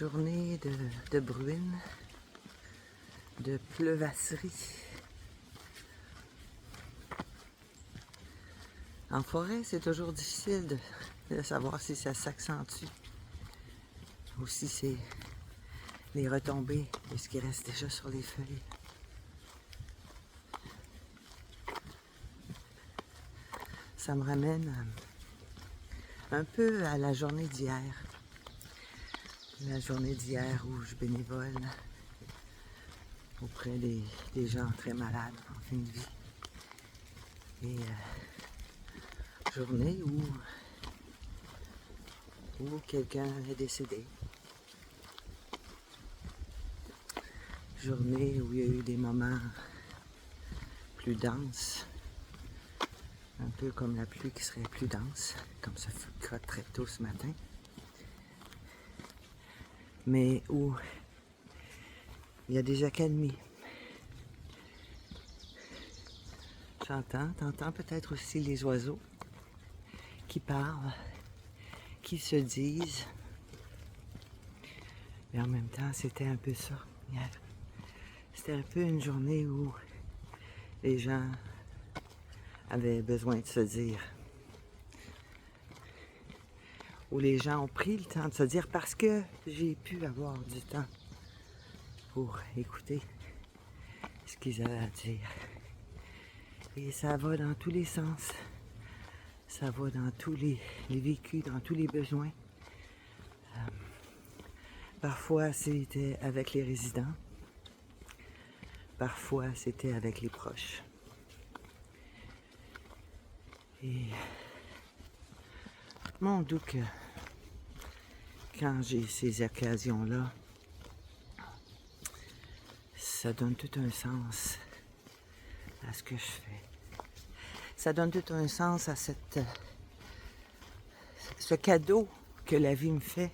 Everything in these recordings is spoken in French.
Journée de bruine, de pleuvasserie. En forêt, c'est toujours difficile de savoir si ça s'accentue ou si c'est les retombées de ce qui reste déjà sur les feuilles. Ça me ramène un peu à la journée d'hier. La journée d'hier où je bénévole auprès des gens très malades en fin de vie. Et journée où quelqu'un est décédé. Journée où il y a eu des moments plus denses. Un peu comme la pluie qui serait plus dense, comme ça fut très tôt ce matin. Mais où il y a des accalmies. T'entends peut-être aussi les oiseaux qui parlent, qui se disent. Mais en même temps, c'était un peu ça hier. C'était un peu une journée où les gens avaient besoin de se dire. Où les gens ont pris le temps de se dire parce que j'ai pu avoir du temps pour écouter ce qu'ils avaient à dire. Et ça va dans tous les sens. Ça va dans tous les vécus, dans tous les besoins. Parfois, c'était avec les résidents. Parfois, c'était avec les proches. Et mon doux que quand j'ai ces occasions-là, ça donne tout un sens à ce que je fais. Ça donne tout un sens à ce cadeau que la vie me fait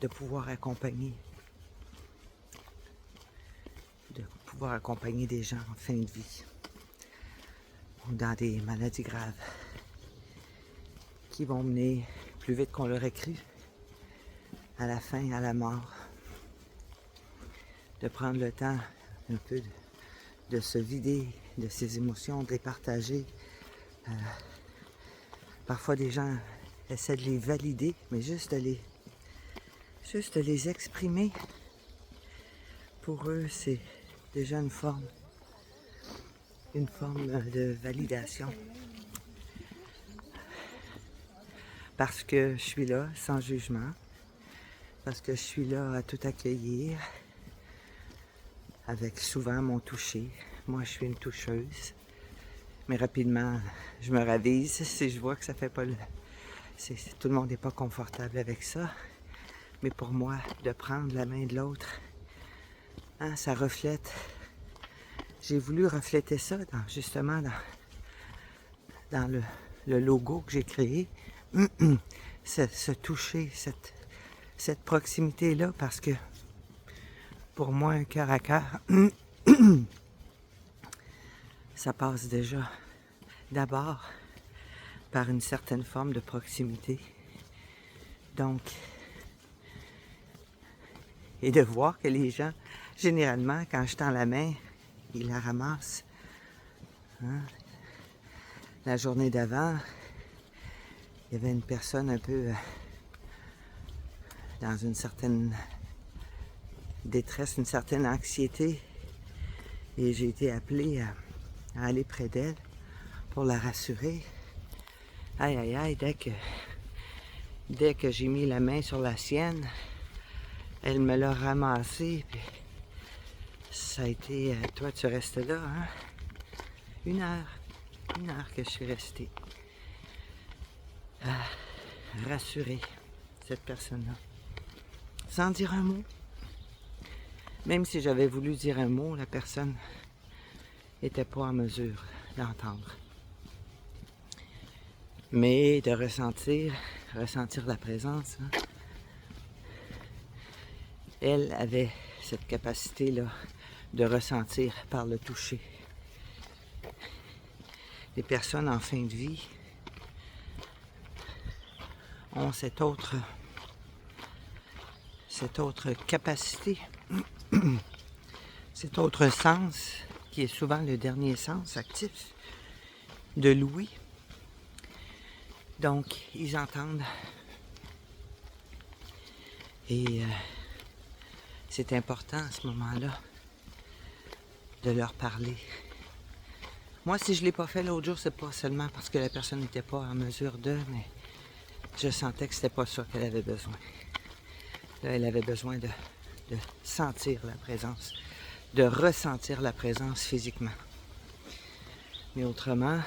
de pouvoir accompagner des gens en fin de vie ou dans des maladies graves qui vont mener plus vite qu'on l'aurait cru à la fin, à la mort. De prendre le temps un peu de se vider de ses émotions, de les partager. Parfois des gens essaient de les valider, mais juste de les exprimer, pour eux, c'est déjà une forme de validation. Parce que je suis là sans jugement, parce que je suis là à tout accueillir, avec souvent mon toucher. Moi, je suis une toucheuse, mais rapidement, je me ravise si je vois que ça fait pas tout le monde n'est pas confortable avec ça. Mais pour moi, de prendre la main de l'autre, ça reflète. J'ai voulu refléter ça justement dans le logo que j'ai créé. Ce toucher, cette proximité-là, parce que pour moi, un cœur à cœur, ça passe déjà d'abord par une certaine forme de proximité. Donc, et de voir que les gens, généralement, quand je tends la main, ils la ramassent. La journée d'avant, il y avait une personne un peu dans une certaine détresse, une certaine anxiété. Et j'ai été appelée à aller près d'elle pour la rassurer. Aïe, aïe, aïe, dès que j'ai mis la main sur la sienne, elle me l'a ramassée. Puis ça a été, toi tu restes là, hein? Une heure que je suis restée. Rassurer cette personne-là. Sans dire un mot. Même si j'avais voulu dire un mot, la personne n'était pas en mesure d'entendre. Mais de ressentir la présence. Hein. Elle avait cette capacité-là de ressentir par le toucher. Les personnes en fin de vie ont cette autre cette autre capacité, cet autre sens, qui est souvent le dernier sens actif de l'ouïe. Donc, ils entendent. Et c'est important à ce moment-là de leur parler. Moi, si je ne l'ai pas fait l'autre jour, c'est pas seulement parce que la personne n'était pas en mesure de, mais je sentais que c'était pas ça qu'elle avait besoin. Là, elle avait besoin de sentir la présence, de ressentir la présence physiquement. Mais autrement,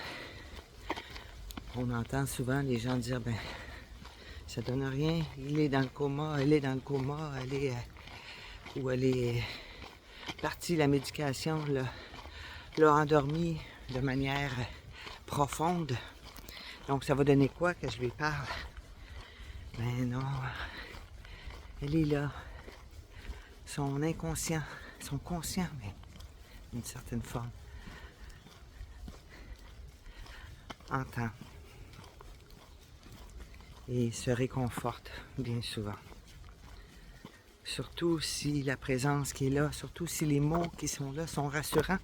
on entend souvent les gens dire, ben, ça donne rien, il est dans le coma, elle est dans le coma, elle est partie, la médication l'a endormi de manière profonde. Donc ça va donner quoi que je lui parle? Ben non, elle est là. Son inconscient, son conscient, mais d'une certaine forme, entend et se réconforte bien souvent. Surtout si la présence qui est là, surtout si les mots qui sont là sont rassurants.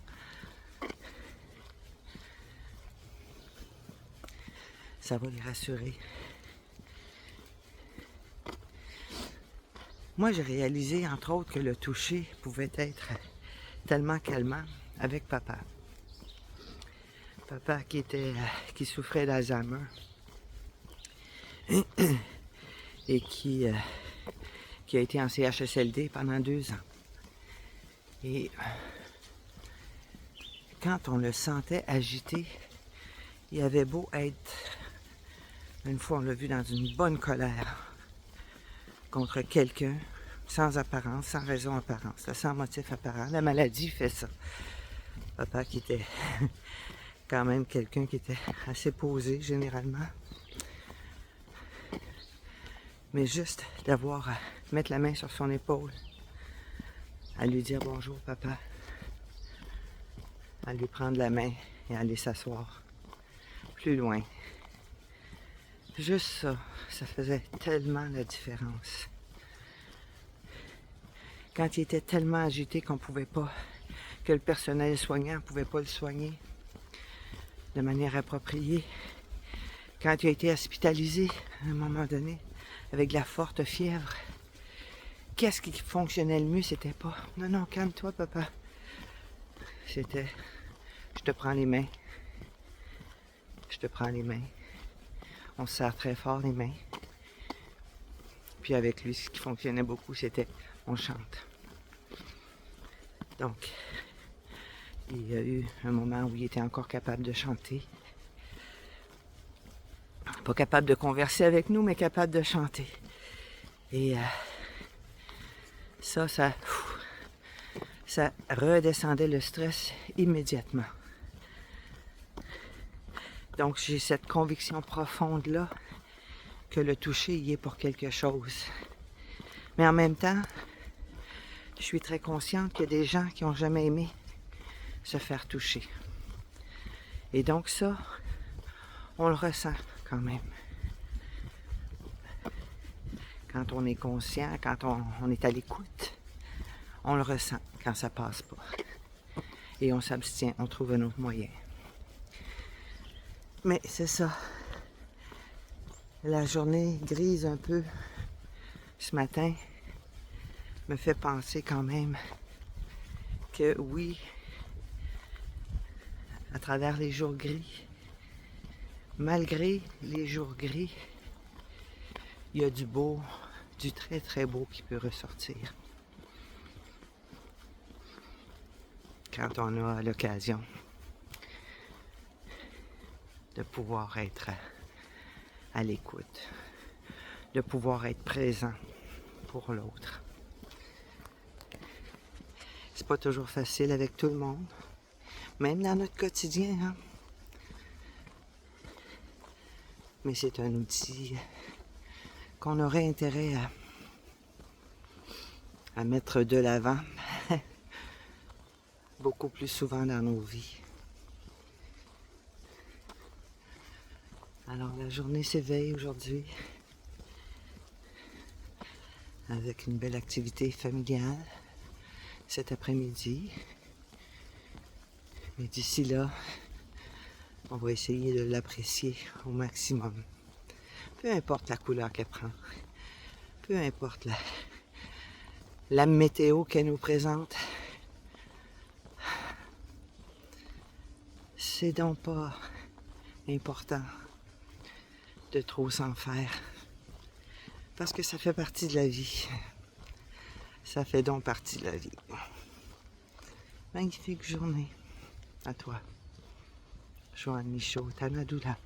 Ça va les rassurer. Moi, j'ai réalisé, entre autres, que le toucher pouvait être tellement calmant avec papa. Papa qui souffrait d'Alzheimer et qui a été en CHSLD pendant 2 ans. Et quand on le sentait agité, il avait beau être, une fois on l'a vu dans une bonne colère contre quelqu'un, sans apparence, sans raison apparente, sans motif apparent. La maladie fait ça. Papa qui était quand même quelqu'un qui était assez posé généralement. Mais juste d'avoir à mettre la main sur son épaule, à lui dire bonjour papa, à lui prendre la main et à aller s'asseoir plus loin. Juste ça, ça faisait tellement la différence. Quand il était tellement agité qu'on pouvait pas, que le personnel soignant ne pouvait pas le soigner de manière appropriée. Quand il a été hospitalisé à un moment donné, avec de la forte fièvre, qu'est-ce qui fonctionnait le mieux? C'était pas « Non, non, calme-toi, papa ». C'était « Je te prends les mains. Je te prends les mains. » On se serre très fort les mains. Puis avec lui, ce qui fonctionnait beaucoup, c'était « On chante ». Donc, il y a eu un moment où il était encore capable de chanter. Pas capable de converser avec nous, mais capable de chanter. Et ça redescendait le stress immédiatement. Donc j'ai cette conviction profonde-là que le toucher y est pour quelque chose. Mais en même temps, je suis très consciente qu'il y a des gens qui n'ont jamais aimé se faire toucher. Et donc ça, on le ressent quand même. Quand on est conscient, quand on est à l'écoute, on le ressent quand ça passe pas. Et on s'abstient, on trouve un autre moyen. Mais c'est ça. La journée grise un peu ce matin me fait penser quand même que oui, à travers les jours gris, malgré les jours gris, il y a du beau, du très très beau qui peut ressortir. Quand on a l'occasion de pouvoir être à l'écoute, de pouvoir être présent pour l'autre. C'est pas toujours facile avec tout le monde, même dans notre quotidien, hein? Mais c'est un outil qu'on aurait intérêt à mettre de l'avant beaucoup plus souvent dans nos vies. Alors la journée s'éveille aujourd'hui avec une belle activité familiale cet après-midi. Mais d'ici là, on va essayer de l'apprécier au maximum. Peu importe la couleur qu'elle prend, peu importe la météo qu'elle nous présente, c'est donc pas important de trop s'en faire. Parce que ça fait partie de la vie. Ça fait donc partie de la vie. Magnifique journée à toi. Joanne Michaud, Tanadoula.